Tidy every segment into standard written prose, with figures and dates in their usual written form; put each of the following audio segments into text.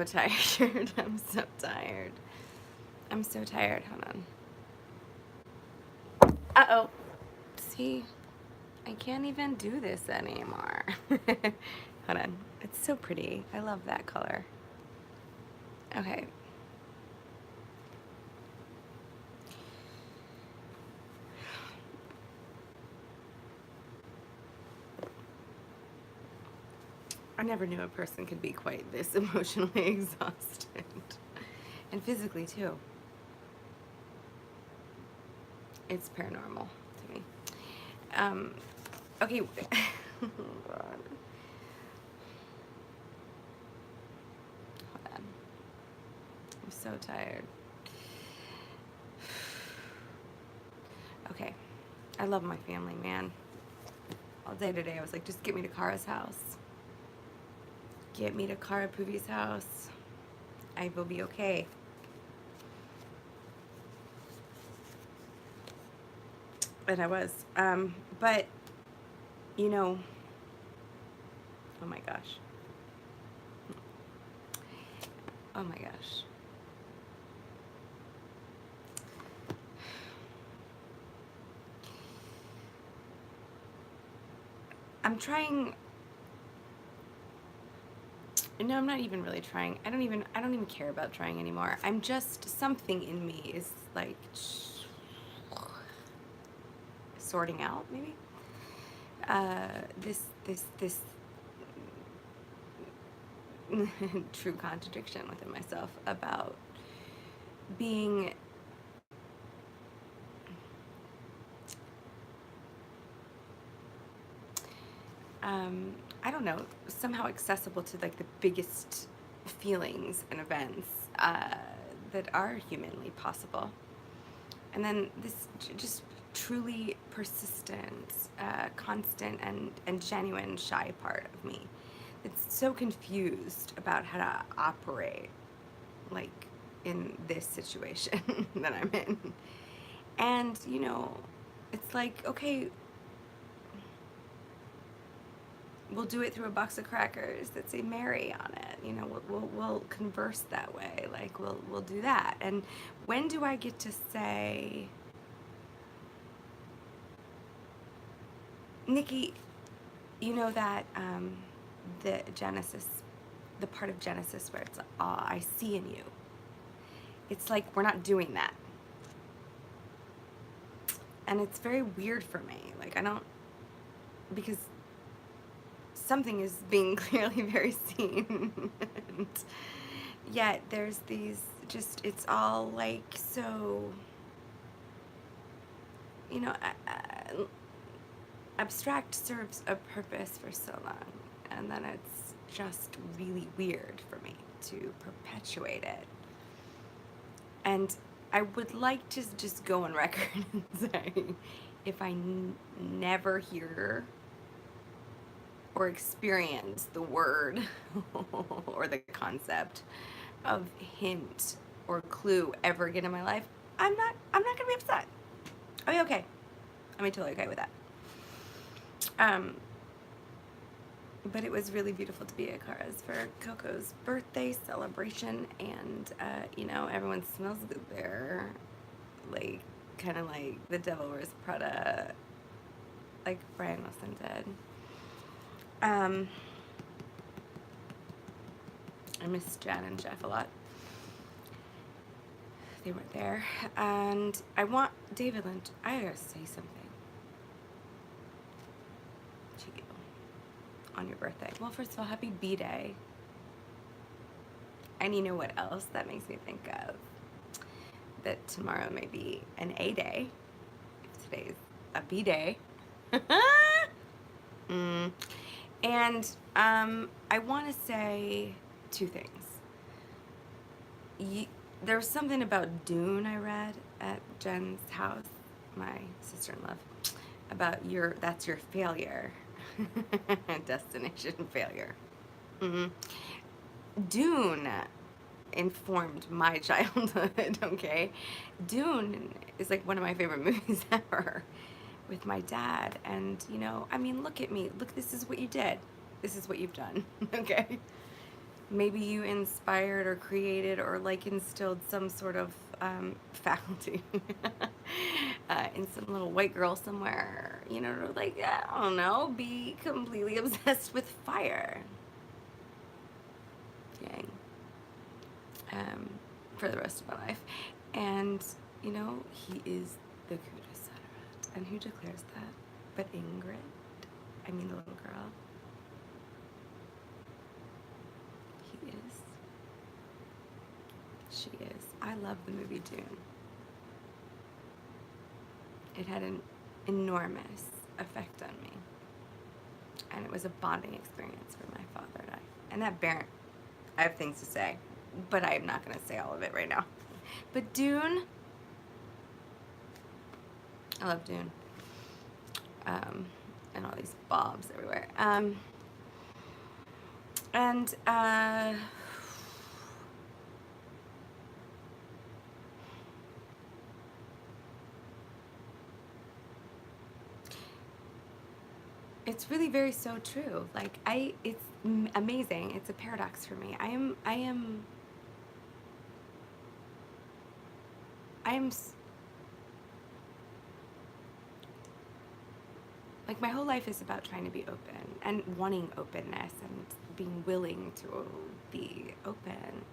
tired. I'm so tired. I'm so tired. Hold on. Uh-oh. See? I can't even do this anymore. Hold on. It's so pretty. I love that color. Okay. I never knew a person could be quite this emotionally exhausted. And physically, too. It's paranormal to me. Okay. Oh, God. Hold on. I'm so tired. Okay. I love my family, man. All day today, I was like, just get me to Kara's house. Get me to Kara Puvi's house. I will be okay. And I was. But, you know, oh my gosh. Oh my gosh. I'm trying. No, I'm not even really trying. I don't even care about trying anymore. I'm just, something in me is like sorting out, maybe. This true contradiction within myself about being I don't know, somehow accessible to like the biggest feelings and events that are humanly possible. And then this just truly persistent, constant, and genuine shy part of me that's so confused about how to operate, like, in this situation that I'm in. And, you know, it's like, okay, we'll do it through a box of crackers that say Mary on it. You know, we'll converse that way. Like, we'll do that. And when do I get to say, Nikki, you know that the Genesis, the part of Genesis where it's, I see in you. It's like we're not doing that. And it's very weird for me. Like, I don't, because something is being clearly very seen. And yet there's these, just, it's all like so, you know, abstract serves a purpose for so long, and then it's just really weird for me to perpetuate it. And I would like to just go on record and say, if I never hear or experience the word or the concept of hint or clue ever again in my life, I'm not gonna be upset. I'll be okay. I'll be totally okay with that. But it was really beautiful to be at Kara's for Coco's birthday celebration, and you know, everyone smells good there, like kind of like the Devil Wears Prada, like Brian Wilson did. I miss Jen and Jeff a lot. They weren't there, and I want David Lynch. I gotta say something to you on your birthday. Well, first of all, happy B-Day. And you know what else that makes me think of? That tomorrow may be an A-Day. If today's a B-Day. And I want to say two things. There was something about Dune I read at Jen's house, my sister-in-law, about that's your failure. Destination failure. Dune informed my childhood, okay? Dune is like one of my favorite movies ever with my dad. And, you know, I mean, look at me. Look, this is what you did. This is what you've done, okay? Maybe you inspired or created or like instilled some sort of faculty in some little white girl somewhere, you know, to like, I don't know, be completely obsessed with fire. Yang. For the rest of my life. And, you know, he is the Kuda Sattvarat. And who declares that but Ingrid? I mean, the little girl. He is. She is. I love the movie Dune. It had an enormous effect on me. And it was a bonding experience for my father and I. And that Baron, I have things to say, but I am not going to say all of it right now. But Dune, I love Dune. And all these bobs everywhere. It's really very so true. Like it's amazing. It's a paradox for me. I am like my whole life is about trying to be open and wanting openness and being willing to be open.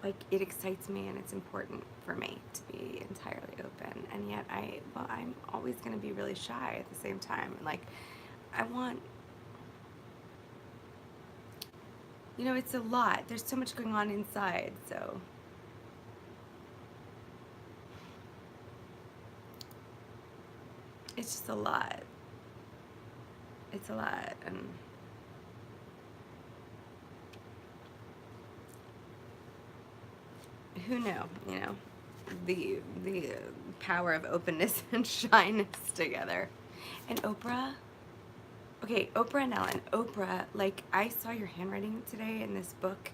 Like it excites me and it's important for me to be entirely open, and yet I'm always going to be really shy at the same time. And like I want, you know, it's a lot. There's so much going on inside, so it's just a lot. It's a lot. And who knew, you know, the power of openness and shyness together. And Oprah, okay, Oprah and Ellen. Oprah, like, I saw your handwriting today in this book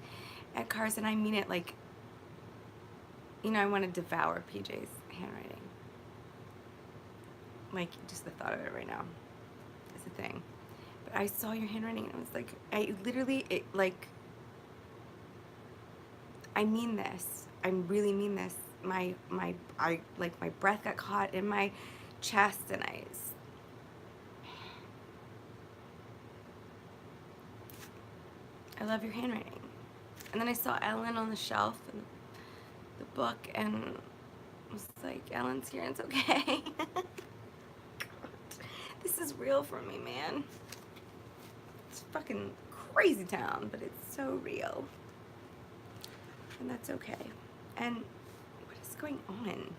at Cars, and I mean it, like, you know, I want to devour PJ's handwriting. Like, just the thought of it right now is a thing. But I saw your handwriting, and it was like, I literally, it, like, I mean this. I really mean this. My breath got caught in my chest, and I love your handwriting. And then I saw Ellen on the shelf in the book, and I was like, Ellen's here, and it's okay. God, this is real for me, man. It's fucking crazy town, but it's so real. And that's okay. And what is going on?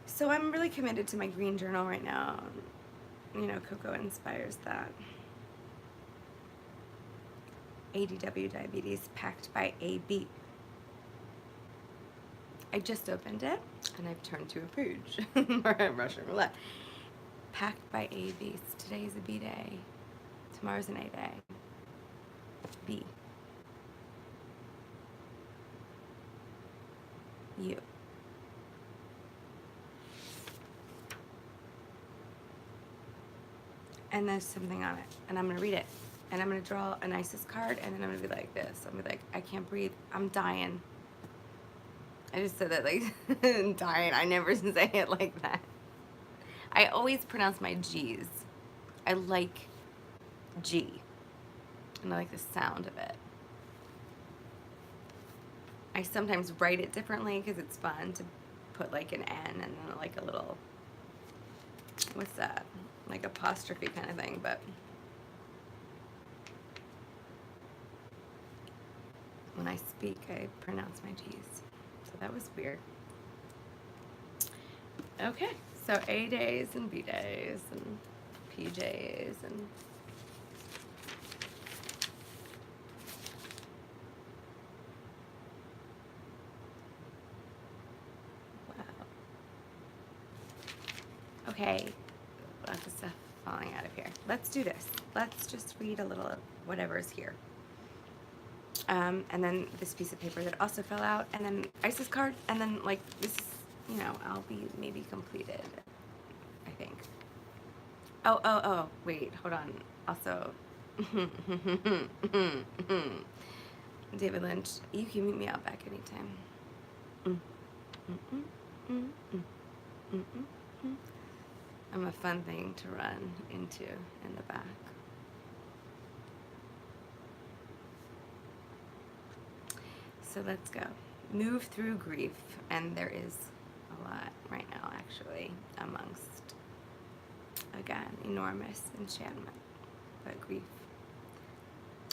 So I'm really committed to my green journal right now. You know, cocoa inspires that. ADW, diabetes, packed by AB. I just opened it, and I've turned to a pooch, or Russian roulette. Packed by AB. Today's a B day. Tomorrow's an A day. B. You. And there's something on it, and I'm gonna read it, and I'm gonna draw an ISIS card, and then I'm gonna be like this. I'm gonna be like, I can't breathe. I'm dying. I just said that like dying. I never say it like that. I always pronounce my G's. I like G, and I like the sound of it. I sometimes write it differently because it's fun to put like an N and then like a little, what's that? Like apostrophe kind of thing, but when I speak, I pronounce my G's. So that was weird. Okay, so A days and B days and PJs and wow. Okay, lots of stuff falling out of here. Let's do this. Let's just read a little of whatever's here. And then this piece of paper that also fell out, and then ISIS card, and then like this, you know, I'll be maybe completed, I think. Oh, wait, hold on. Also, David Lynch, you can meet me out back anytime. Mm, mm, mm, mm, mm, mm, mm, mm. I'm a fun thing to run into in the back. So let's go. Move through grief, and there is a lot right now, actually, amongst, again, enormous enchantment, but grief.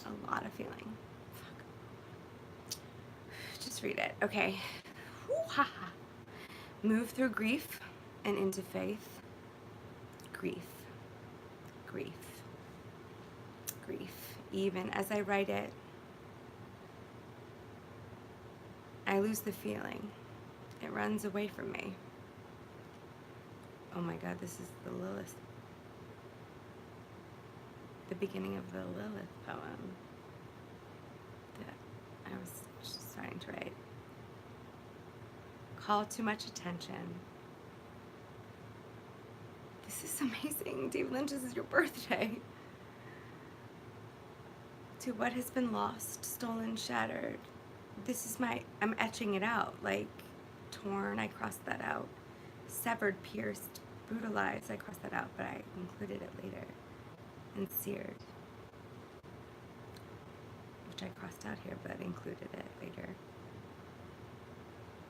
A lot of feeling. Fuck. Just read it. Okay. Woo-ha-ha. Move through grief and into faith. Grief. Grief. Grief. Even as I write it, I lose the feeling. It runs away from me. Oh my God, this is the Lilith. The beginning of the Lilith poem that I was just starting to write. Call too much attention. This is amazing. David Lynch, this is your birthday. To what has been lost, stolen, shattered. This is I'm etching it out. Like, torn, I crossed that out. Severed, pierced, brutalized, I crossed that out, but I included it later. And seared, which I crossed out here, but included it later.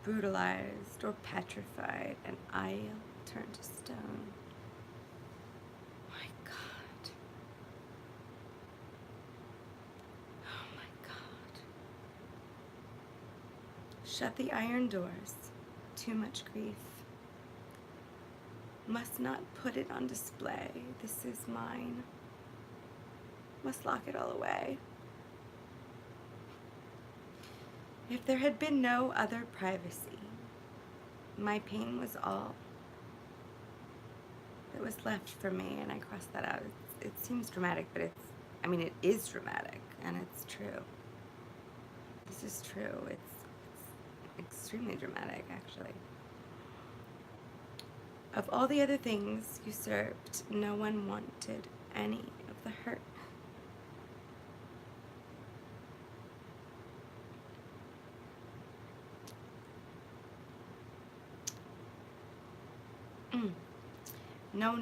Brutalized or petrified, and I turned to stone. My God. Oh my God. Shut the iron doors. Too much grief. Must not put it on display. This is mine. Must lock it all away. If there had been no other privacy, my pain was all that was left for me, and I crossed that out. It seems dramatic, but it is dramatic, and it's true. This is true. It's extremely dramatic, actually. Of all the other things usurped, no one wanted any of the hurt. No.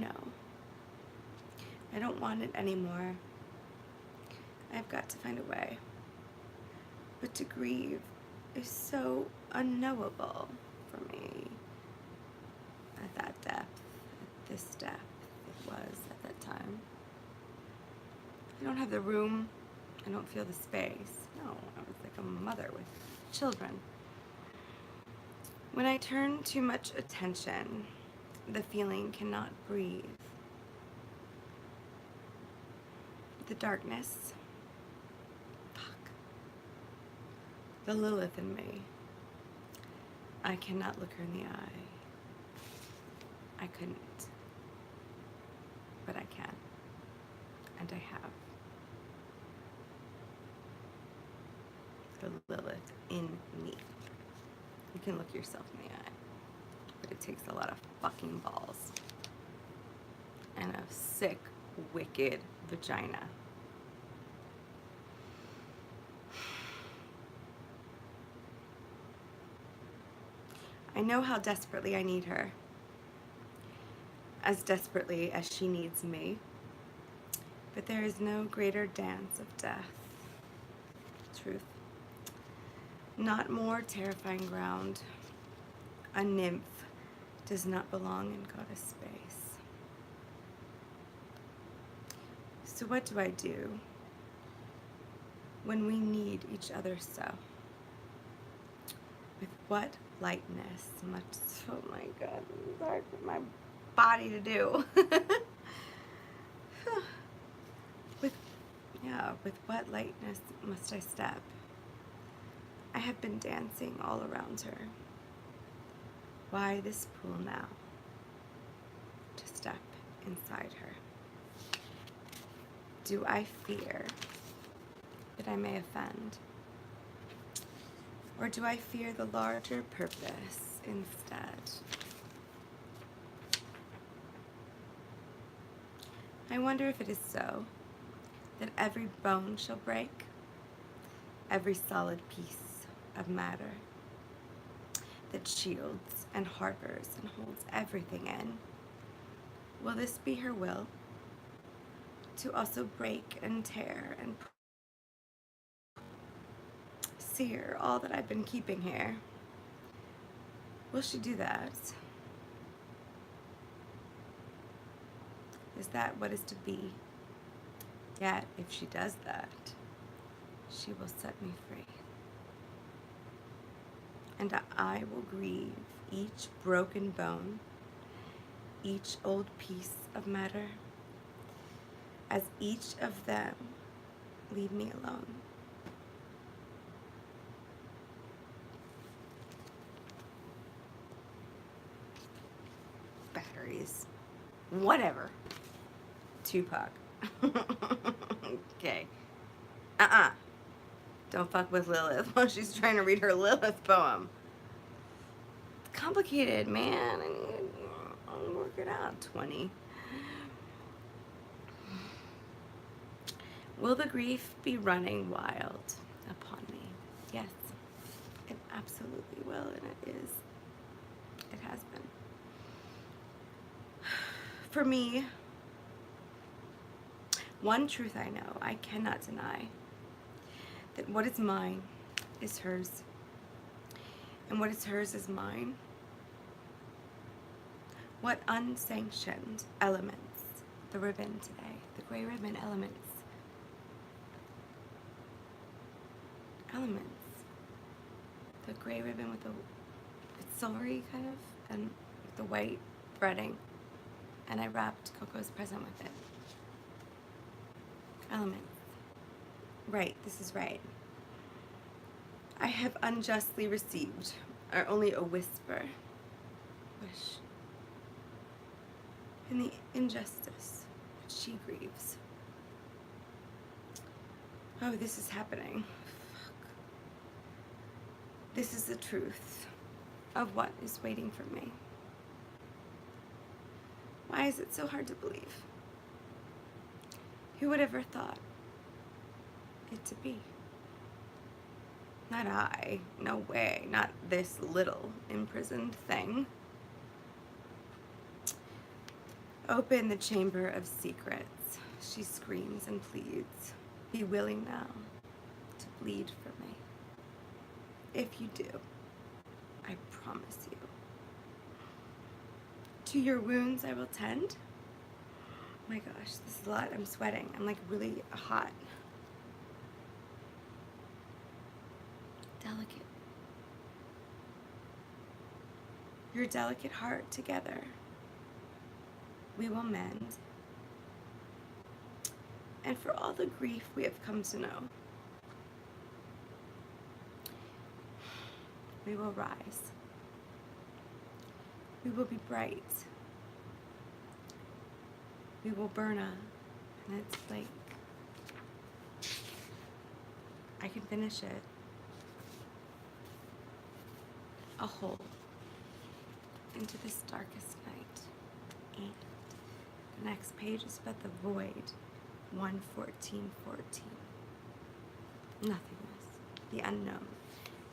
I don't want it anymore. I've got to find a way. But to grieve is so unknowable for me. At that depth, at this depth it was at that time. I don't have the room. I don't feel the space. No, I was like a mother with children. When I turn too much attention, the feeling cannot breathe. The darkness. Fuck. The Lilith in me. I cannot look her in the eye. I couldn't. But I can. And I have. The Lilith in me. You can look yourself in the eye. But it takes a lot of fucking balls. And a sick, wicked vagina. I know how desperately I need her. As desperately as she needs me. But there is no greater dance of death. Truth. Not more terrifying ground. A nymph does not belong in goddess space. So what do I do when we need each other so? With what lightness must, oh my God, it's hard for my body to do. With what lightness must I step? I have been dancing all around her. Why this pool now? To step inside her. Do I fear that I may offend? Or do I fear the larger purpose instead? I wonder if it is so, that every bone shall break, every solid piece of matter that shields and harbors and holds everything in. Will this be her will? To also break and tear and sear all that I've been keeping here. Will she do that? Is that what is to be? Yet, if she does that, she will set me free. And I will grieve each broken bone, each old piece of matter, as each of them leave me alone. Batteries. Whatever. Tupac. Okay. Don't fuck with Lilith while she's trying to read her Lilith poem. It's complicated, man. I'll work it out. 20. Will the grief be running wild upon me? Yes, it absolutely will, and it is. It has been. For me, one truth I know, I cannot deny, that what is mine is hers, and what is hers is mine. What unsanctioned elements, the ribbon today, the gray ribbon elements, the gray ribbon with the, it's silvery kind of, and the white threading, and I wrapped Coco's present with it. Elements. Right, this is right. I have unjustly received are only a whisper, wish, in the injustice which she grieves. Oh, this is happening. Fuck. This is the truth of what is waiting for me. Why is it so hard to believe? Who would ever thought it to be? Not I. No way. Not this little imprisoned thing. Open the chamber of secrets. She screams and pleads. Be willing now to bleed for me. If you do, I promise you. To your wounds I will tend. Oh my gosh, this is a lot. I'm sweating. I'm like really hot. Delicate. Your delicate heart together we will mend. And for all the grief we have come to know, we will rise. We will be bright. We will burn up in its flake. I can finish it. A hole into this darkest night. And the next page is but the void. 1:14:14. Nothingness. The unknown.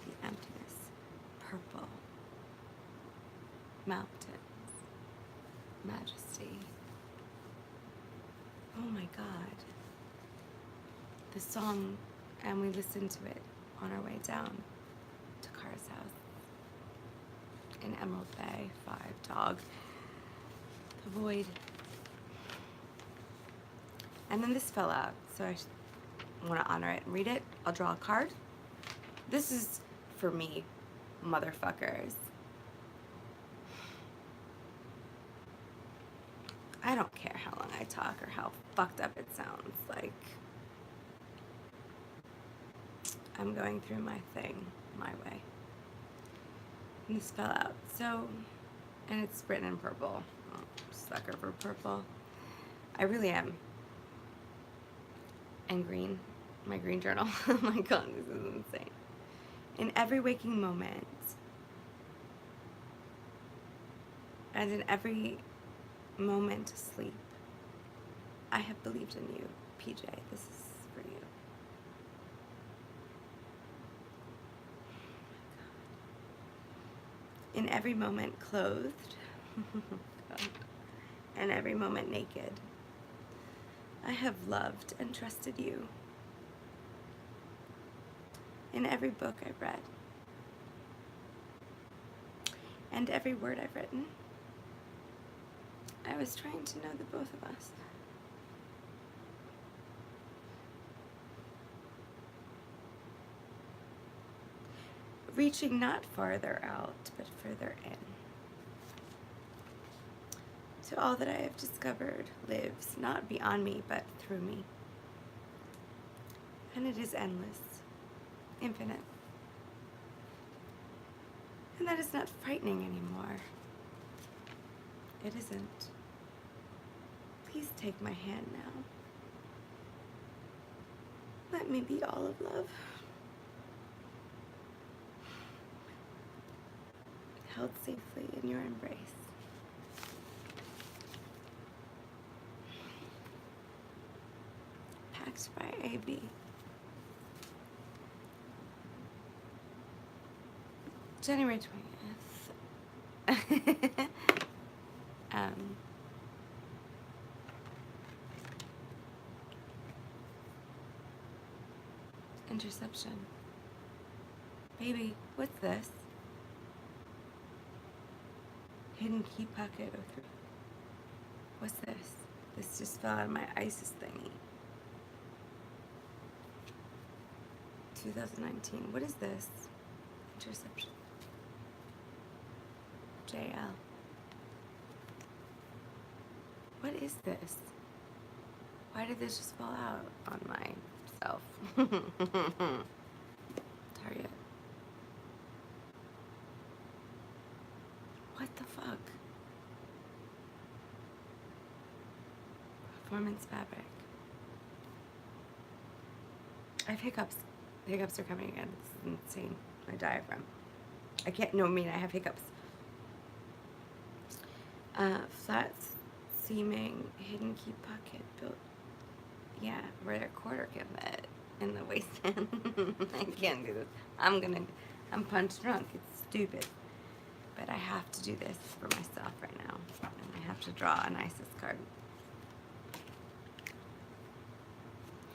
The emptiness. Purple. Mountains. Majesty. Oh my God. The song, and we listened to it on our way down to Kara's house in Emerald Bay. 5 Dog. The void. And then this fell out, so I want to honor it and read it. I'll draw a card. This is for me, motherfuckers. I don't care how long I talk or how fucked up it sounds. Like, I'm going through my thing my way. And this fell out. So, and it's written in purple. Oh, sucker for purple. I really am. And green. My green journal. Oh my God, this is insane. In every waking moment, and in every moment to sleep, I have believed in you, PJ. This is for you. In every moment clothed, and every moment naked, I have loved and trusted you. In every book I've read, and every word I've written, I was trying to know the both of us. Reaching not farther out, but further in. To all that I have discovered lives not beyond me, but through me. And it is endless, infinite. And that is not frightening anymore. It isn't. Please take my hand now. Let me be all of love. Held safely in your embrace. Packed by AB. January 20th. Interception. Baby, what's this? Hidden key pocket 03. What's this? This just fell out of my ISIS thingy. 2019. What is this? Interception. JL. What is this? Why did this just fall out on myself? Target. What the fuck? Performance fabric. I have hiccups. The hiccups are coming again. This is insane. My diaphragm. I can't, no, I mean, I have hiccups. Flat seaming hidden key pocket built. Yeah, where a quarter can fit in the waistband. I can't do this. I'm punch drunk. It's stupid. But I have to do this for myself right now. And I have to draw an ISIS card.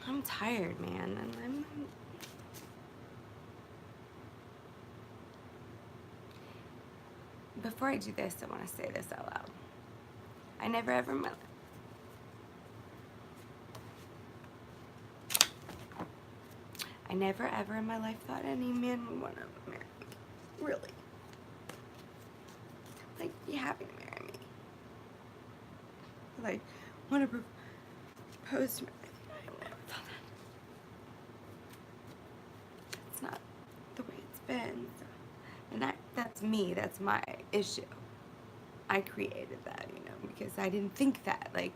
I'm tired, man. And I'm before I do this, I want to say this out loud. I never ever in my life. I never ever in my life thought any man would want to marry me. Really. Like, be happy to marry me. Like, want to propose to me. I never thought that. It's not the way it's been. So. And that's me. That's my issue. I created that, you know, because I didn't think that. Like,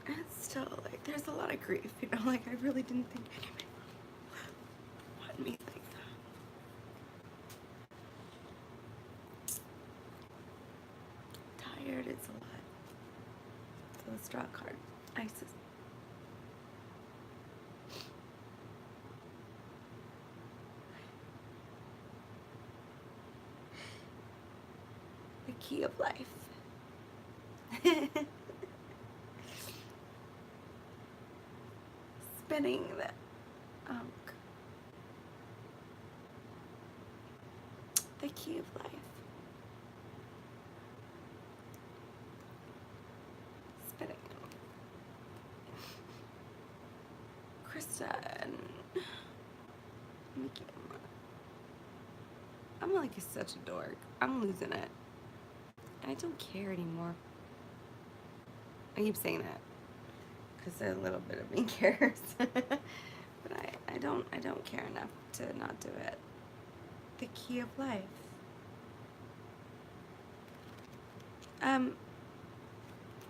it's still, like, there's a lot of grief, you know, like, I really didn't think anybody wanted me like that. Tired, it's a lot. So let's draw a card. ISIS. The key of life. Spinning the the key of life. Spinning. Krista and Mickey. I'm like such a dork. I'm losing it. I don't care anymore. I keep saying that because a little bit of me cares, but I don't care enough to not do it. The key of life.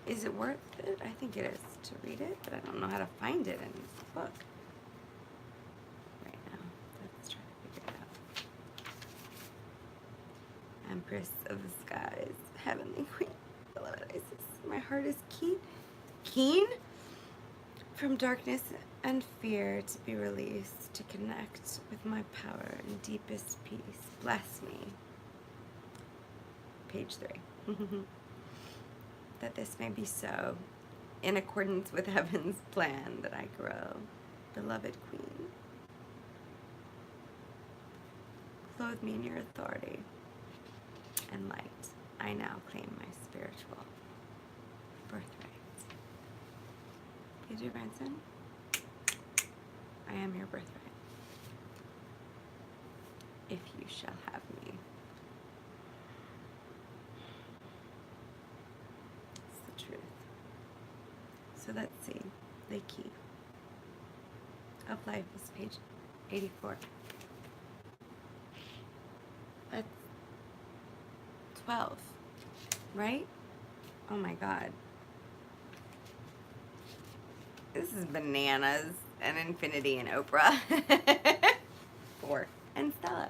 Is it worth it? I think it is to read it, but I don't know how to find it in this book right now. Let's try to figure it out. Empress of the Skies. Heavenly Queen, beloved Isis, my heart is keen from darkness and fear to be released, to connect with my power and deepest peace. Bless me. Page 3. That this may be so, in accordance with heaven's plan, that I grow, beloved Queen. Clothe me in your authority and light. I now claim my spiritual birthright. Peter Branson, I am your birthright. If you shall have me. It's the truth. So let's see. The key of life is page 84. That's 12, right? Oh my God. This is bananas and infinity and Oprah. 4 and Stella.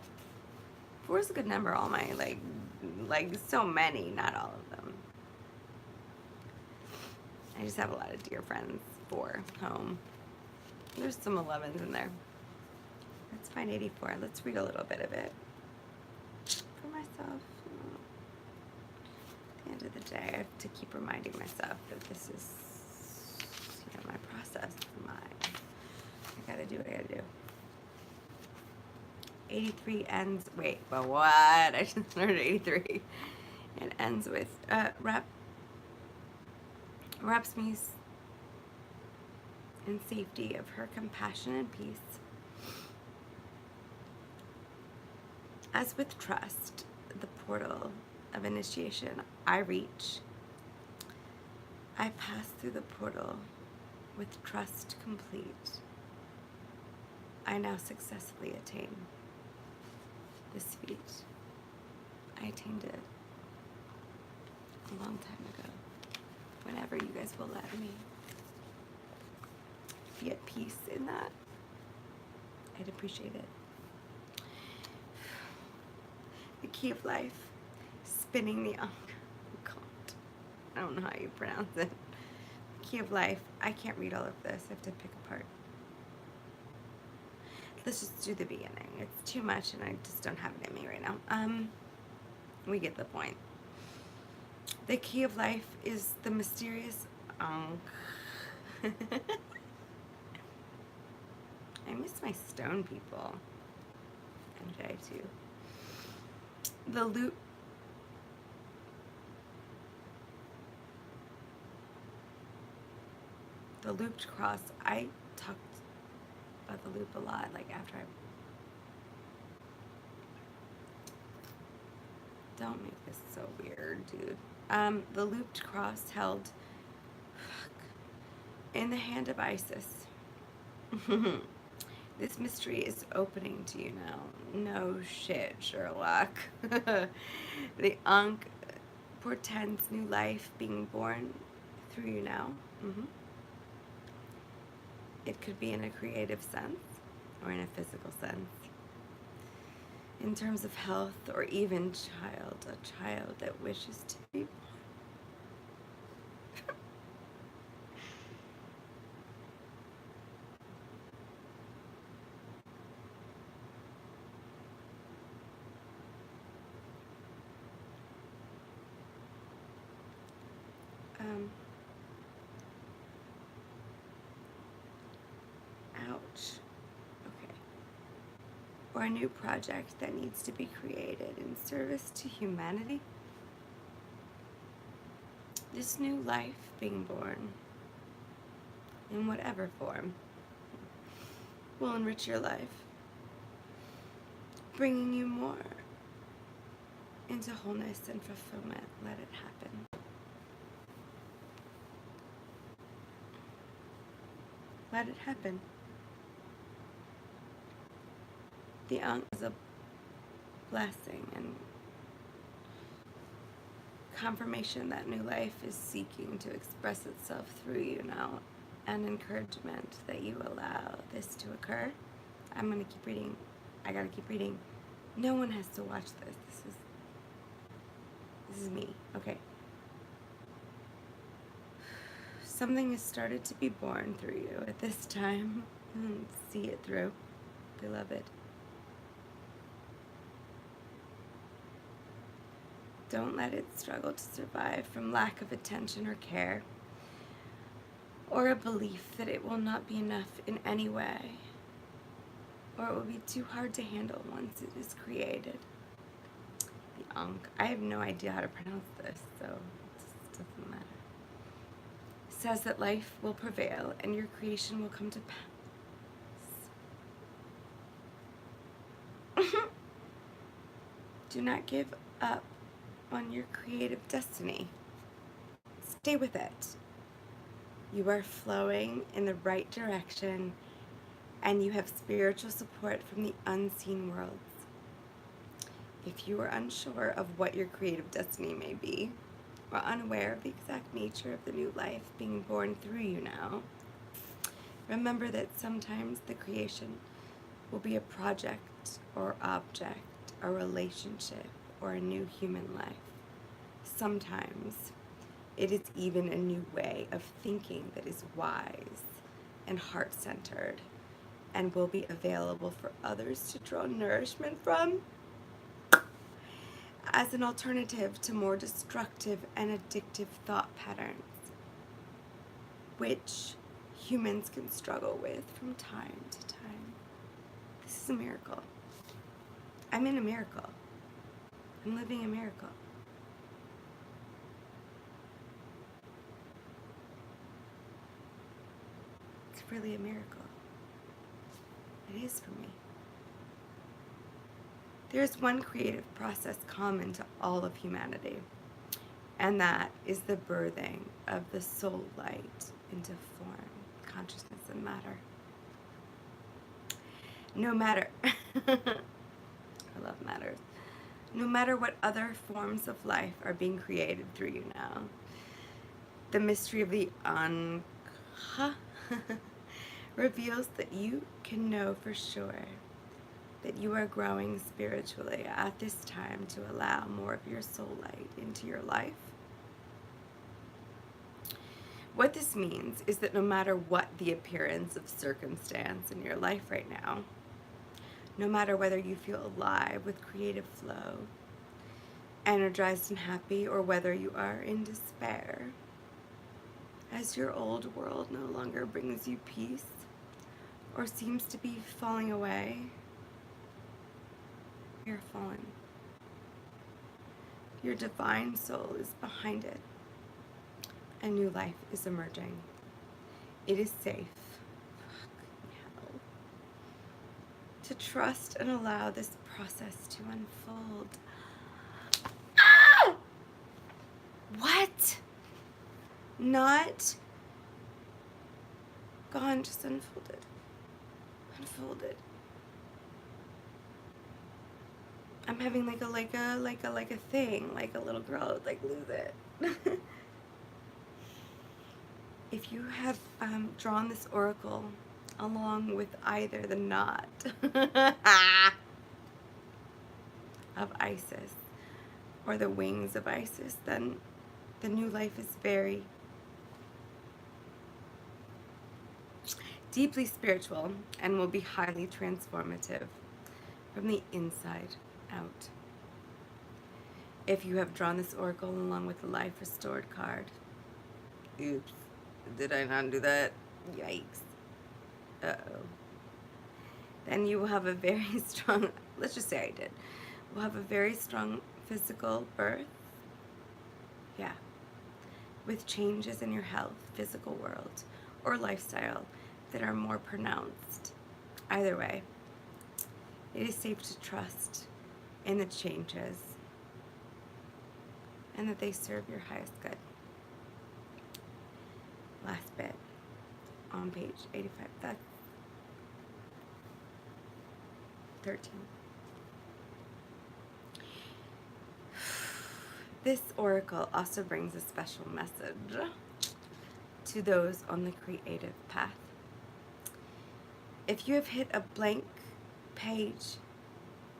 4 is a good number. All my like so many, not all of them. I just have a lot of dear friends. 4 home. There's some 11s in there. Let's find 84. Let's read a little bit of it for myself. At the end of the day, I have to keep reminding myself that this is, my process. I gotta do what I gotta do. 83 ends. Wait, but what? I just learned 83. It ends with wraps me in safety of her compassion and peace. As with trust, the portal of initiation I reach, I pass through the portal with trust complete. I now successfully attain this feat. I attained it a long time ago. Whenever you guys will let me be at peace in that, I'd appreciate it. The key of life, spinning the I don't know how you pronounce it. The key of life. I can't read all of this. I have to pick apart. Let's just do the beginning. It's too much and I just don't have it in me right now. We get the point. The key of life is the mysterious Ankh. I miss my stone people. And Jay too. The looped cross. I talked about the loop a lot, like after I... Don't make this so weird, dude. The looped cross held in the hand of Isis. This mystery is opening to you now. No shit, Sherlock. The Ankh portends new life being born through you now. It could be in a creative sense or in a physical sense. In terms of health or even a child that wishes to be born. Ouch. Okay. Or a new project that needs to be created in service to humanity. This new life being born, in whatever form, will enrich your life, bringing you more into wholeness and fulfillment. Let it happen. Let it happen. The Ankh is a blessing and confirmation that new life is seeking to express itself through you now, and encouragement that you allow this to occur. I'm going to keep reading. I got to keep reading. No one has to watch this. This is me. Okay. Something has started to be born through you at this time. See it through, beloved. Don't let it struggle to survive from lack of attention or care, or a belief that it will not be enough in any way, or it will be too hard to handle once it is created. The Ankh. I have no idea how to pronounce this, so it just doesn't matter. Says that life will prevail and your creation will come to pass. Do not give up on your creative destiny. Stay with it. You are flowing in the right direction, and you have spiritual support from the unseen worlds. If you are unsure of what your creative destiny may be, or unaware of the exact nature of the new life being born through you now, remember that sometimes the creation will be a project or object, a relationship, or a new human life. Sometimes it is even a new way of thinking that is wise and heart-centered and will be available for others to draw nourishment from as an alternative to more destructive and addictive thought patterns, which humans can struggle with from time to time. This is a miracle. I'm in a miracle. I'm living a miracle. It's really a miracle. It is for me. There's one creative process common to all of humanity, and that is the birthing of the soul light into form, consciousness, and matter. No matter, I love matters. No matter what other forms of life are being created through you now, the mystery of the Ankha reveals that you can know for sure that you are growing spiritually at this time to allow more of your soul light into your life. What this means is that no matter what the appearance of circumstance in your life right now, no matter whether you feel alive with creative flow, energized and happy, or whether you are in despair, as your old world no longer brings you peace or seems to be falling away, you're fallen. Your divine soul is behind it. A new life is emerging. It is safe to trust and allow this process to unfold. Ah! What? Not gone, just unfolded. Unfolded. I'm having like a thing, like a little girl, like lose it. If you have drawn this oracle along with either the knot of Isis or the wings of Isis, then the new life is very deeply spiritual and will be highly transformative from the inside out. If you have drawn this oracle along with the Life Restored card, oops, did I not do that? Yikes. Uh-oh. Then you will have a very strong, let's just say I did, will have a very strong physical birth. Yeah. With changes in your health, physical world, or lifestyle that are more pronounced. Either way, it is safe to trust in the changes and that they serve your highest good. Last bit on page 85. That's 13. This oracle also brings a special message to those on the creative path. If you have hit a blank page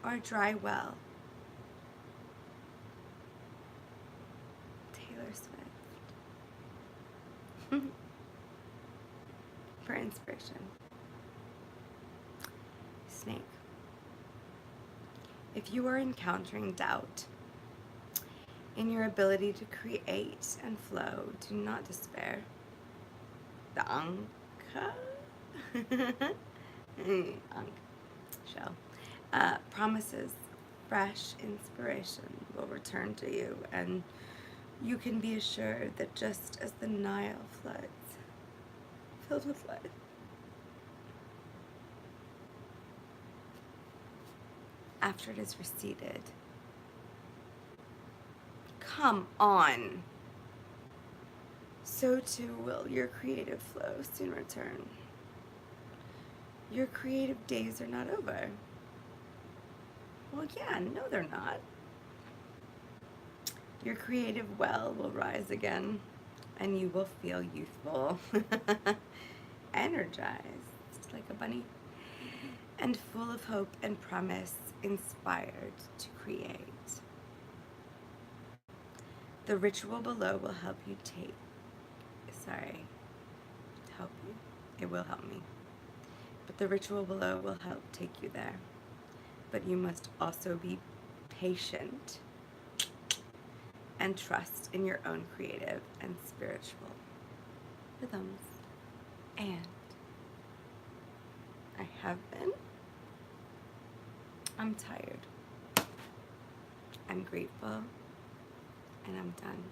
or a dry well, For inspiration. Snake. If you are encountering doubt in your ability to create and flow, do not despair. The Anka? Ankh shell promises fresh inspiration will return to you, and you can be assured that just as the Nile floods, filled with light, after it has receded. Come on! So too will your creative flow soon return. Your creative days are not over. Well, yeah, no, they're not. Your creative well will rise again, and you will feel youthful, energized like a bunny, and full of hope and promise, inspired to create. The ritual below will help you help you. It will help me. But the ritual below will help take you there. But you must also be patient and trust in your own creative and spiritual rhythms. And I have been. I'm tired. I'm grateful. And I'm done.